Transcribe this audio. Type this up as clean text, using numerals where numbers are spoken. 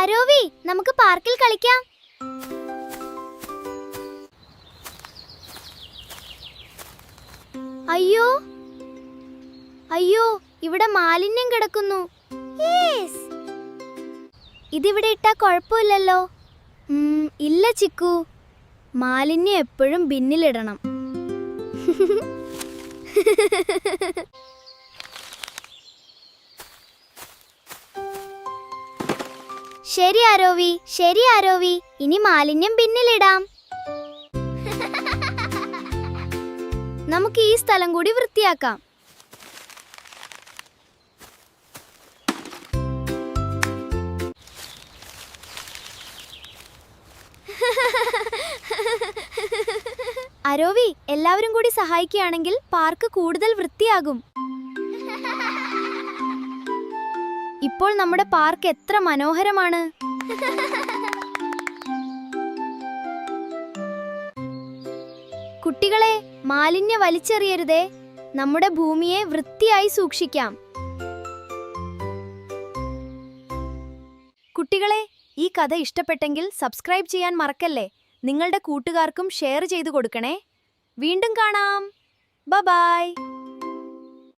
ആരോവി, നമുക്ക് പാർക്കിൽ കളിക്കാം. അയ്യോ അയ്യോ, ഇവിടെ മാലിന്യം കിടക്കുന്നു. ഇതിവിടെ ഇട്ടാ കുഴപ്പമില്ലല്ലോ. ഇല്ല ചിക്കു, മാലിന്യം എപ്പോഴും ബിന്നിലിടണം. ശരി ആരോവി, ശരി ആരോവി, ഇനി മാലിന്യം ബിന്നിലിടാം. നമുക്ക് ഈ സ്ഥലം കൂടി വൃത്തിയാക്കാം. ആരോവി, എല്ലാവരും കൂടി സഹായിക്കുകയാണെങ്കിൽ പാർക്ക് കൂടുതൽ വൃത്തിയാകും. ഇപ്പോൾ നമ്മുടെ പാർക്ക് എത്ര മനോഹരമാണ്. കുട്ടികളെ, മാലിന്യം വലിച്ചെറിയരുതേ. നമ്മുടെ ഭൂമിയെ വൃത്തിയായി സൂക്ഷിക്കാം. കുട്ടികളെ, ഈ കഥ ഇഷ്ടപ്പെട്ടെങ്കിൽ സബ്സ്ക്രൈബ് ചെയ്യാൻ മറക്കല്ലേ. നിങ്ങളുടെ കൂട്ടുകാർക്കും ഷെയർ ചെയ്തു കൊടുക്കണേ. വീണ്ടും കാണാം. ബൈ.